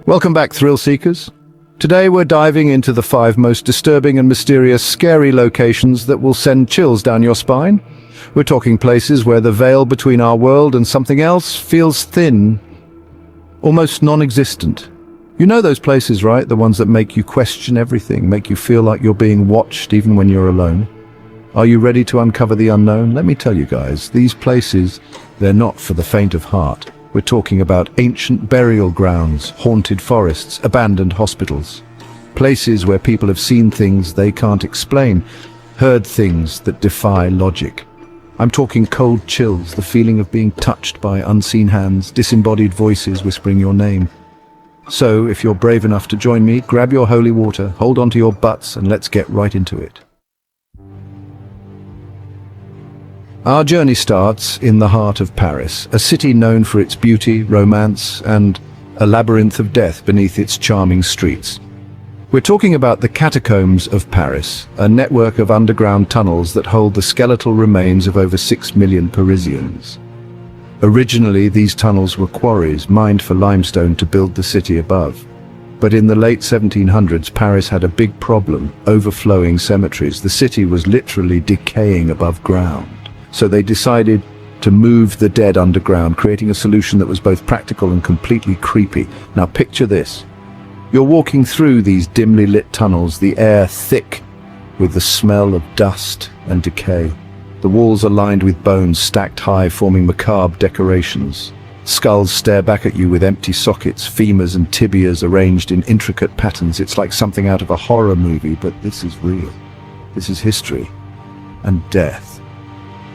Welcome back, thrill seekers. Today we're diving into the 5 most disturbing and mysterious scary locations that will send chills down your spine. We're talking places where the veil between our world and something else feels thin, almost non-existent. You know those places, right? The ones that make you question everything, make you feel like you're being watched even when you're alone. Are you ready to uncover the unknown? Let me tell you guys, these places, they're not for the faint of heart. We're talking about ancient burial grounds, haunted forests, abandoned hospitals. Places where people have seen things they can't explain, heard things that defy logic. I'm talking cold chills, the feeling of being touched by unseen hands, disembodied voices whispering your name. So, if you're brave enough to join me, grab your holy water, hold onto your butts, and let's get right into it. Our journey starts in the heart of Paris, a city known for its beauty, romance, and a labyrinth of death beneath its charming streets. We're talking about the Catacombs of Paris, a network of underground tunnels that hold the skeletal remains of over 6 million Parisians. Originally, these tunnels were quarries mined for limestone to build the city above. But in the late 1700s, Paris had a big problem: overflowing cemeteries. The city was literally decaying above ground. So they decided to move the dead underground, creating a solution that was both practical and completely creepy. Now picture this. You're walking through these dimly lit tunnels, the air thick with the smell of dust and decay. The walls are lined with bones stacked high, forming macabre decorations. Skulls stare back at you with empty sockets, femurs and tibias arranged in intricate patterns. It's like something out of a horror movie, but this is real. This is history and death,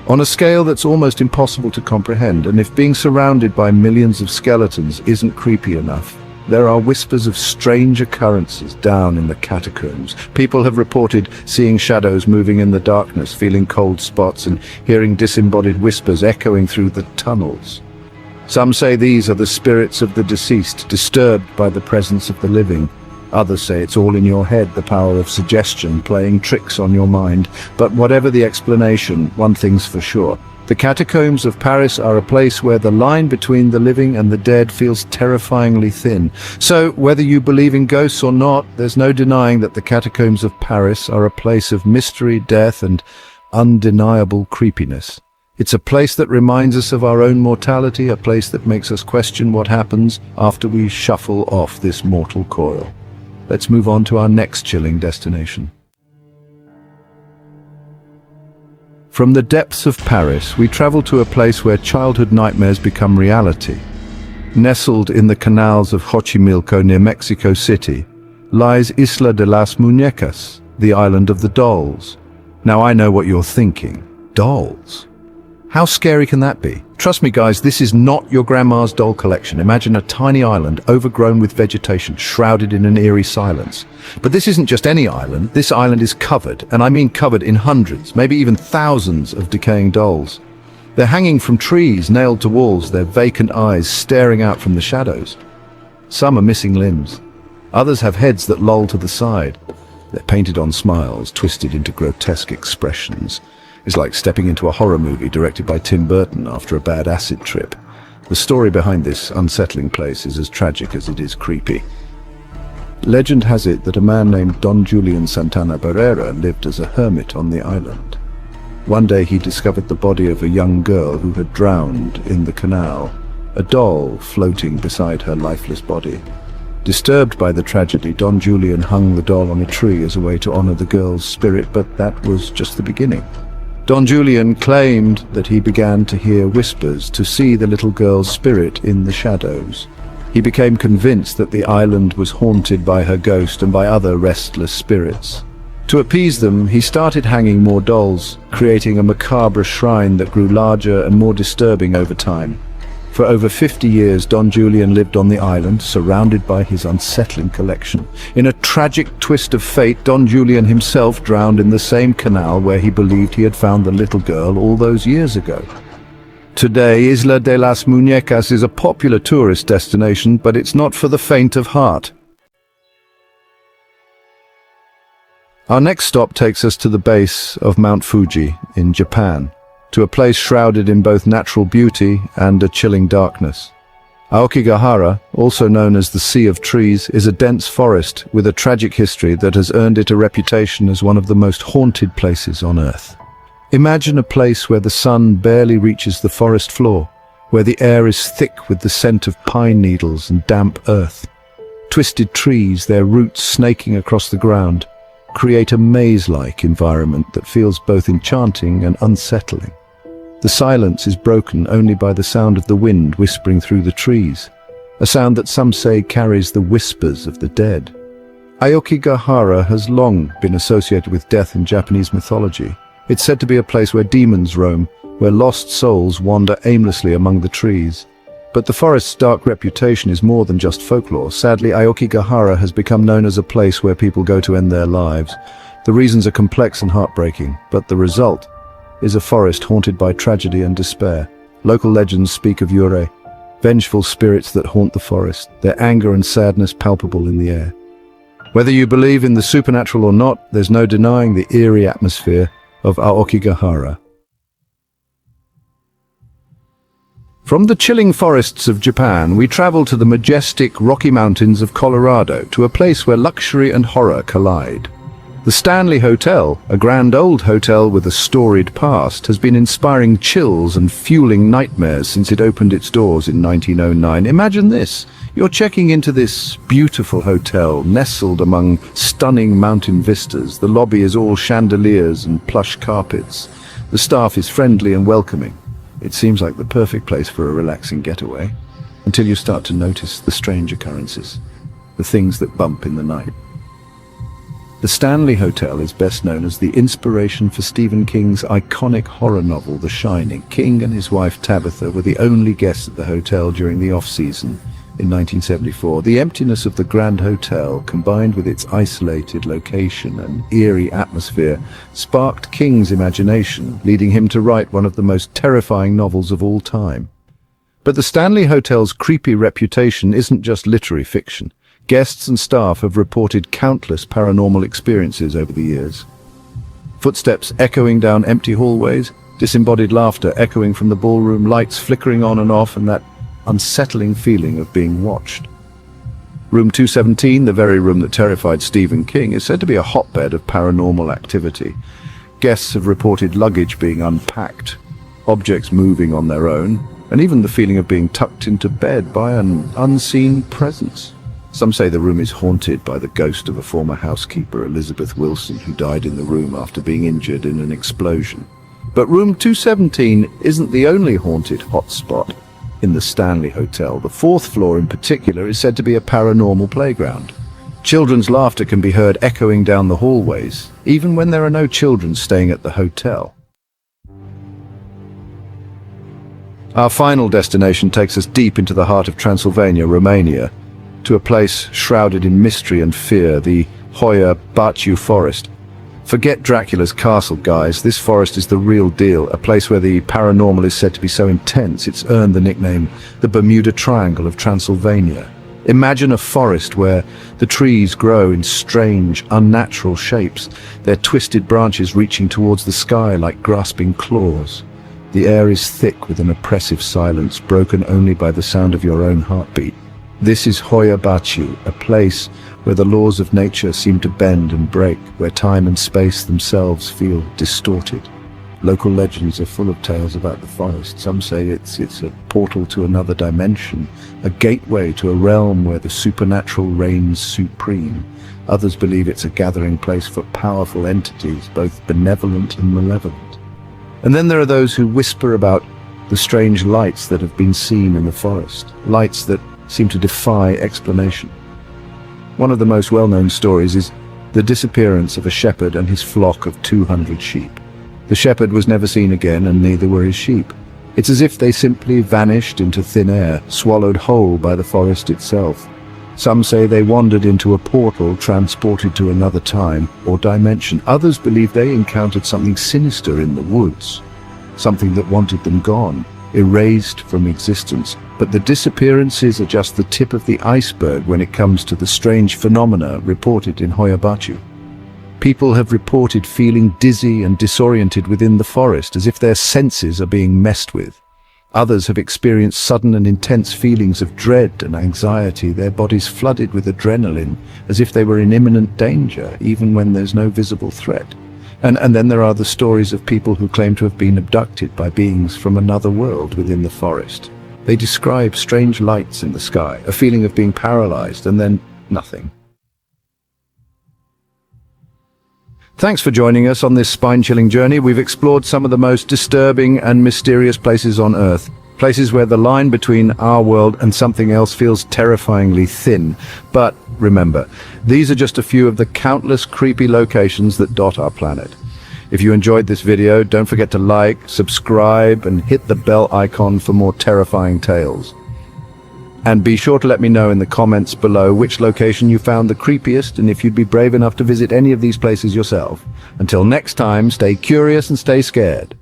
on a scale that's almost impossible to comprehend. And if being surrounded by millions of skeletons isn't creepy enough, there are whispers of strange occurrences down in the catacombs. People have reported seeing shadows moving in the darkness, feeling cold spots, and hearing disembodied whispers echoing through the tunnels. Some say these are the spirits of the deceased, disturbed by the presence of the living. Others say it's all in your head, the power of suggestion playing tricks on your mind. But whatever the explanation, one thing's for sure. The Catacombs of Paris are a place where the line between the living and the dead feels terrifyingly thin. So, whether you believe in ghosts or not, there's no denying that the Catacombs of Paris are a place of mystery, death, and undeniable creepiness. It's a place that reminds us of our own mortality, a place that makes us question what happens after we shuffle off this mortal coil. Let's move on to our next chilling destination. From the depths of Paris, we travel to a place where childhood nightmares become reality. Nestled in the canals of Xochimilco near Mexico City, lies Isla de las Muñecas, the island of the dolls. Now I know what you're thinking. Dolls? How scary can that be? Trust me guys, this is not your grandma's doll collection. Imagine a tiny island overgrown with vegetation, shrouded in an eerie silence. But this isn't just any island. This island is covered, and I mean covered in hundreds, maybe even thousands of decaying dolls. They're hanging from trees, nailed to walls, their vacant eyes staring out from the shadows. Some are missing limbs. Others have heads that loll to the side. They're painted on smiles, twisted into grotesque expressions. It's like stepping into a horror movie directed by Tim Burton after a bad acid trip. The story behind this unsettling place is as tragic as it is creepy. Legend has it that a man named Don Julian Santana Barrera lived as a hermit on the island. One day he discovered the body of a young girl who had drowned in the canal, a doll floating beside her lifeless body. Disturbed by the tragedy, Don Julian hung the doll on a tree as a way to honor the girl's spirit, but that was just the beginning. Don Julian claimed that he began to hear whispers, to see the little girl's spirit in the shadows. He became convinced that the island was haunted by her ghost and by other restless spirits. To appease them, he started hanging more dolls, creating a macabre shrine that grew larger and more disturbing over time. For over 50 years, Don Julian lived on the island, surrounded by his unsettling collection. In a tragic twist of fate, Don Julian himself drowned in the same canal where he believed he had found the little girl all those years ago. Today, Isla de las Muñecas is a popular tourist destination, but it's not for the faint of heart. Our next stop takes us to the base of Mount Fuji in Japan, to a place shrouded in both natural beauty and a chilling darkness. Aokigahara, also known as the Sea of Trees, is a dense forest with a tragic history that has earned it a reputation as one of the most haunted places on Earth. Imagine a place where the sun barely reaches the forest floor, where the air is thick with the scent of pine needles and damp earth. Twisted trees, their roots snaking across the ground, create a maze-like environment that feels both enchanting and unsettling. The silence is broken only by the sound of the wind whispering through the trees, a sound that some say carries the whispers of the dead. Aokigahara has long been associated with death in Japanese mythology. It's said to be a place where demons roam, where lost souls wander aimlessly among the trees. But the forest's dark reputation is more than just folklore. Sadly, Aokigahara has become known as a place where people go to end their lives. The reasons are complex and heartbreaking, but the result is a forest haunted by tragedy and despair. Local legends speak of yurei, vengeful spirits that haunt the forest, their anger and sadness palpable in the air. Whether you believe in the supernatural or not, there's no denying the eerie atmosphere of Aokigahara. From the chilling forests of Japan, we travel to the majestic Rocky Mountains of Colorado, to a place where luxury and horror collide. The Stanley Hotel, a grand old hotel with a storied past, has been inspiring chills and fueling nightmares since it opened its doors in 1909. Imagine this. You're checking into this beautiful hotel, nestled among stunning mountain vistas. The lobby is all chandeliers and plush carpets. The staff is friendly and welcoming. It seems like the perfect place for a relaxing getaway, until you start to notice the strange occurrences, the things that bump in the night. The Stanley Hotel is best known as the inspiration for Stephen King's iconic horror novel, The Shining. King and his wife Tabitha were the only guests at the hotel during the off-season in 1974. The emptiness of the Grand Hotel, combined with its isolated location and eerie atmosphere, sparked King's imagination, leading him to write one of the most terrifying novels of all time. But the Stanley Hotel's creepy reputation isn't just literary fiction. Guests and staff have reported countless paranormal experiences over the years. Footsteps echoing down empty hallways, disembodied laughter echoing from the ballroom, lights flickering on and off, and that unsettling feeling of being watched. Room 217, the very room that terrified Stephen King, is said to be a hotbed of paranormal activity. Guests have reported luggage being unpacked, objects moving on their own, and even the feeling of being tucked into bed by an unseen presence. Some say the room is haunted by the ghost of a former housekeeper, Elizabeth Wilson, who died in the room after being injured in an explosion. But room 217 isn't the only haunted hotspot in the Stanley Hotel. The fourth floor in particular is said to be a paranormal playground. Children's laughter can be heard echoing down the hallways, even when there are no children staying at the hotel. Our final destination takes us deep into the heart of Transylvania, Romania, to a place shrouded in mystery and fear, the Hoia Baciu Forest. Forget Dracula's castle, guys. This forest is the real deal, a place where the paranormal is said to be so intense it's earned the nickname the Bermuda Triangle of Transylvania. Imagine a forest where the trees grow in strange, unnatural shapes, their twisted branches reaching towards the sky like grasping claws. The air is thick with an oppressive silence, broken only by the sound of your own heartbeat. This is Hoia Baciu, a place where the laws of nature seem to bend and break, where time and space themselves feel distorted. Local legends are full of tales about the forest. Some say it's a portal to another dimension, a gateway to a realm where the supernatural reigns supreme. Others believe it's a gathering place for powerful entities, both benevolent and malevolent. And then there are those who whisper about the strange lights that have been seen in the forest, lights that seem to defy explanation. One of the most well-known stories is the disappearance of a shepherd and his flock of 200 sheep. The shepherd was never seen again, and neither were his sheep. It's as if they simply vanished into thin air, swallowed whole by the forest itself. Some say they wandered into a portal, transported to another time or dimension. Others believe they encountered something sinister in the woods, something that wanted them gone, erased from existence. But the disappearances are just the tip of the iceberg when it comes to the strange phenomena reported in Hoia Baciu. People have reported feeling dizzy and disoriented within the forest, as if their senses are being messed with. Others have experienced sudden and intense feelings of dread and anxiety, their bodies flooded with adrenaline, as if they were in imminent danger, even when there's no visible threat. And then there are the stories of people who claim to have been abducted by beings from another world within the forest. They describe strange lights in the sky, a feeling of being paralyzed, and then nothing. Thanks for joining us on this spine-chilling journey. We've explored some of the most disturbing and mysterious places on Earth. Places where the line between our world and something else feels terrifyingly thin. But remember, these are just a few of the countless creepy locations that dot our planet. If you enjoyed this video, don't forget to like, subscribe, and hit the bell icon for more terrifying tales. And be sure to let me know in the comments below which location you found the creepiest and if you'd be brave enough to visit any of these places yourself. Until next time, stay curious and stay scared.